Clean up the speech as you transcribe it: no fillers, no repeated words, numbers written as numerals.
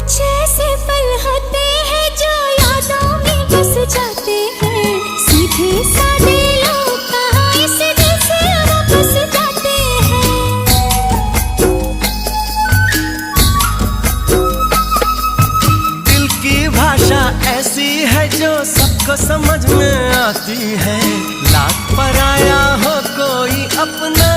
कुछ ऐसे पल होते हैं जो यादों में बस जाते हैं। सीधे साधे लोग कहाँ इस दिल से वापस जाते हैं। दिल की भाषा ऐसी है जो सबको समझ में आती है। लाख पराया हो कोई अपना